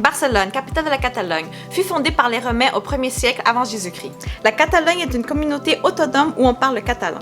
Barcelone, capitale de la Catalogne, fut fondée par les Romains au 1er siècle avant Jésus-Christ. La Catalogne est une communauté autonome où on parle le catalan.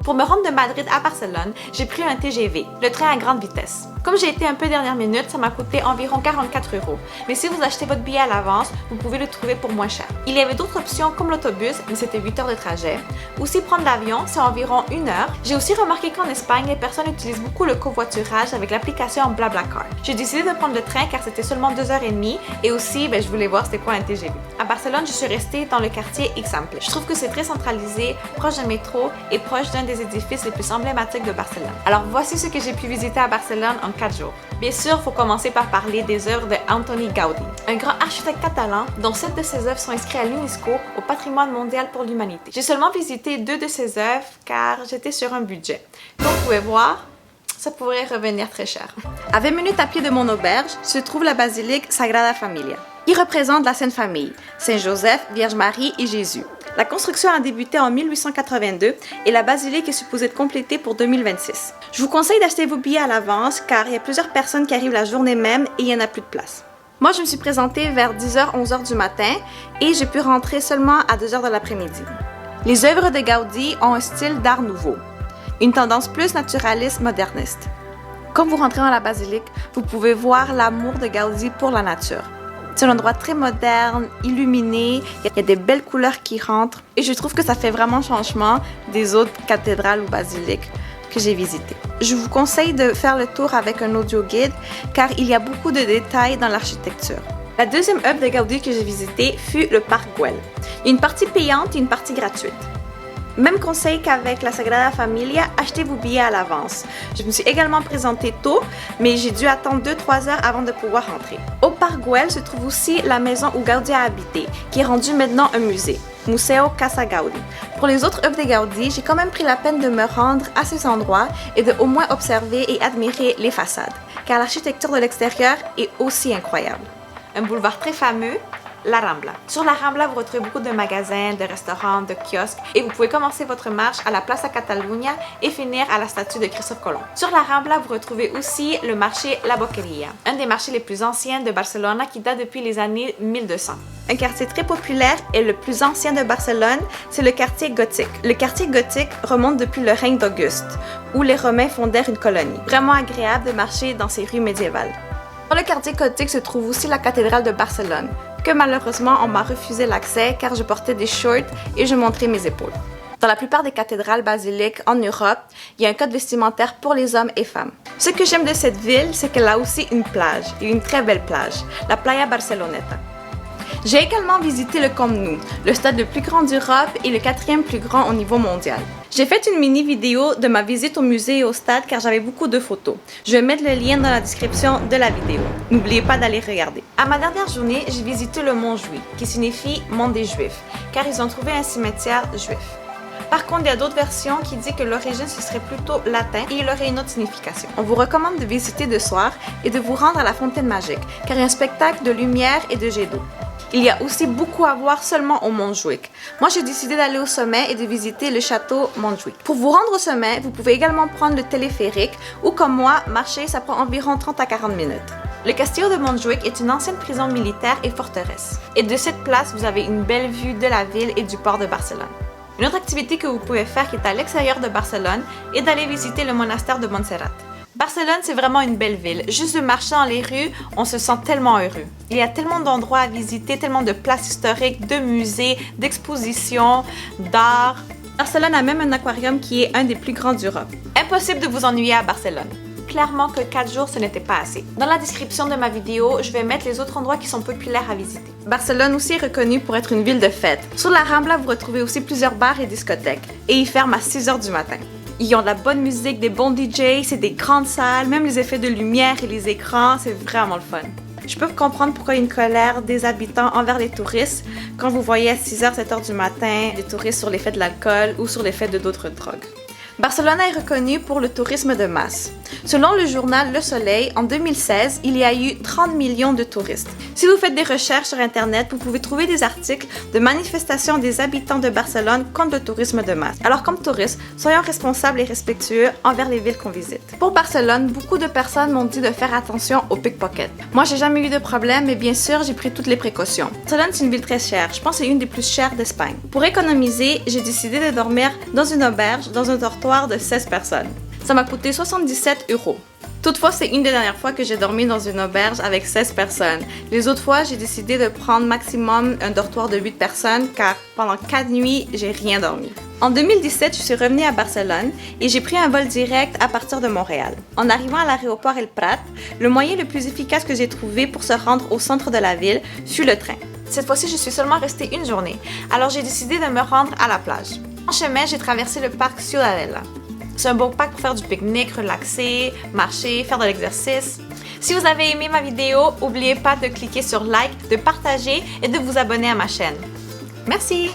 Pour me rendre de Madrid à Barcelone, j'ai pris un TGV, le train à grande vitesse. Comme j'ai été un peu dernière minute, ça m'a coûté environ 44 €. Mais si vous achetez votre billet à l'avance, vous pouvez le trouver pour moins cher. Il y avait d'autres options comme l'autobus, mais c'était 8 heures de trajet. Aussi prendre l'avion, c'est environ 1 heure. J'ai aussi remarqué qu'en Espagne, les personnes utilisent beaucoup le covoiturage avec l'application BlaBlaCar. J'ai décidé de prendre le train car c'était seulement 2h30 et aussi, je voulais voir c'était quoi un TGV. À Barcelone, je suis restée dans le quartier Eixample. Je trouve que c'est très centralisé, proche d'un métro et proche d'un des édifices les plus emblématiques de Barcelone. Alors voici ce que j'ai pu visiter à Barcelone en 4 jours. Bien sûr, il faut commencer par parler des œuvres de Antoni Gaudí, un grand architecte catalan dont 7 de ses œuvres sont inscrites à l'UNESCO au patrimoine mondial pour l'humanité. J'ai seulement visité 2 de ses œuvres car j'étais sur un budget. Comme vous pouvez voir, ça pourrait revenir très cher. À 20 minutes à pied de mon auberge se trouve la basilique Sagrada Familia, qui représente la Sainte Famille, Saint Joseph, Vierge Marie et Jésus. La construction a débuté en 1882 et la basilique est supposée être complétée pour 2026. Je vous conseille d'acheter vos billets à l'avance car il y a plusieurs personnes qui arrivent la journée même et il n'y en a plus de place. Moi, je me suis présentée vers 10h, 11h du matin et j'ai pu rentrer seulement à 2h de l'après-midi. Les œuvres de Gaudí ont un style d'art nouveau, une tendance plus naturaliste moderniste. Quand vous rentrez dans la basilique, vous pouvez voir l'amour de Gaudí pour la nature. C'est un endroit très moderne, illuminé, il y a des belles couleurs qui rentrent et je trouve que ça fait vraiment changement des autres cathédrales ou basiliques que j'ai visitées. Je vous conseille de faire le tour avec un audio guide car il y a beaucoup de détails dans l'architecture. La deuxième œuvre de Gaudí que j'ai visitée fut le Parc Güell. Il y a une partie payante et une partie gratuite. Même conseil qu'avec la Sagrada Familia, achetez vos billets à l'avance. Je me suis également présentée tôt, mais j'ai dû attendre 2-3 heures avant de pouvoir rentrer. Au Parc Güell se trouve aussi la maison où Gaudí a habité, qui est rendue maintenant un musée, Museu Casa Gaudí. Pour les autres œuvres de Gaudí, j'ai quand même pris la peine de me rendre à ces endroits et de au moins observer et admirer les façades, car l'architecture de l'extérieur est aussi incroyable. Un boulevard très fameux, la Rambla. Sur la Rambla, vous retrouvez beaucoup de magasins, de restaurants, de kiosques et vous pouvez commencer votre marche à la Plaça Catalunya et finir à la statue de Christophe Colomb. Sur la Rambla, vous retrouvez aussi le marché La Boqueria, un des marchés les plus anciens de Barcelone qui date depuis les années 1200. Un quartier très populaire et le plus ancien de Barcelone, c'est le quartier gothique. Le quartier gothique remonte depuis le règne d'Auguste, où les Romains fondèrent une colonie. Vraiment agréable de marcher dans ces rues médiévales. Dans le quartier gothique se trouve aussi la cathédrale de Barcelone, que malheureusement on m'a refusé l'accès car je portais des shorts et je montrais mes épaules. Dans la plupart des cathédrales basiliques en Europe, il y a un code vestimentaire pour les hommes et femmes. Ce que j'aime de cette ville, c'est qu'elle a aussi une plage, et une très belle plage, la Playa Barceloneta. J'ai également visité le Camp Nou, le stade le plus grand d'Europe et le 4e plus grand au niveau mondial. J'ai fait une mini vidéo de ma visite au musée et au stade car j'avais beaucoup de photos. Je vais mettre le lien dans la description de la vidéo. N'oubliez pas d'aller regarder. À ma dernière journée, j'ai visité le Mont Juif, qui signifie Mont des Juifs, car ils ont trouvé un cimetière juif. Par contre, il y a d'autres versions qui disent que l'origine ce serait plutôt latin et il aurait une autre signification. On vous recommande de visiter de soir et de vous rendre à la fontaine magique, car il y a un spectacle de lumière et de jets d'eau. Il y a aussi beaucoup à voir seulement au Montjuïc. Moi, j'ai décidé d'aller au sommet et de visiter le château Montjuïc. Pour vous rendre au sommet, vous pouvez également prendre le téléphérique ou comme moi, marcher, ça prend environ 30 à 40 minutes. Le Castillo de Montjuïc est une ancienne prison militaire et forteresse. Et de cette place, vous avez une belle vue de la ville et du port de Barcelone. Une autre activité que vous pouvez faire qui est à l'extérieur de Barcelone est d'aller visiter le monastère de Montserrat. Barcelone, c'est vraiment une belle ville. Juste de marcher dans les rues, on se sent tellement heureux. Il y a tellement d'endroits à visiter, tellement de places historiques, de musées, d'expositions, d'art. Barcelone a même un aquarium qui est un des plus grands d'Europe. Impossible de vous ennuyer à Barcelone. Clairement que 4 jours, ce n'était pas assez. Dans la description de ma vidéo, je vais mettre les autres endroits qui sont populaires à visiter. Barcelone aussi est reconnue pour être une ville de fête. Sur la Rambla, vous retrouvez aussi plusieurs bars et discothèques. Et ils ferment à 6 h du matin. Ils ont de la bonne musique, des bons DJ, c'est des grandes salles, même les effets de lumière et les écrans, c'est vraiment le fun. Je peux comprendre pourquoi il y a une colère des habitants envers les touristes quand vous voyez à 6 h, 7 h du matin des touristes sur l'effet de l'alcool ou sur l'effet de d'autres drogues. Barcelone est reconnue pour le tourisme de masse. Selon le journal Le Soleil, en 2016, il y a eu 30 millions de touristes. Si vous faites des recherches sur Internet, vous pouvez trouver des articles de manifestations des habitants de Barcelone contre le tourisme de masse. Alors comme touristes, soyons responsables et respectueux envers les villes qu'on visite. Pour Barcelone, beaucoup de personnes m'ont dit de faire attention aux pickpockets. Moi, j'ai jamais eu de problème, mais bien sûr, j'ai pris toutes les précautions. Barcelone, c'est une ville très chère. Je pense que c'est une des plus chères d'Espagne. Pour économiser, j'ai décidé de dormir dans une auberge, dans un dortoir de 16 personnes. Ça m'a coûté 77 €. Toutefois, c'est une des dernières fois que j'ai dormi dans une auberge avec 16 personnes. Les autres fois, j'ai décidé de prendre maximum un dortoir de 8 personnes car pendant 4 nuits, j'ai rien dormi. En 2017, je suis revenue à Barcelone et j'ai pris un vol direct à partir de Montréal. En arrivant à l'aéroport El Prat, le moyen le plus efficace que j'ai trouvé pour se rendre au centre de la ville fut le train. Cette fois-ci, je suis seulement restée une journée, alors j'ai décidé de me rendre à la plage. En chemin, j'ai traversé le parc Ciudadela. C'est un beau parc pour faire du pique-nique, relaxer, marcher, faire de l'exercice. Si vous avez aimé ma vidéo, n'oubliez pas de cliquer sur like, de partager et de vous abonner à ma chaîne. Merci!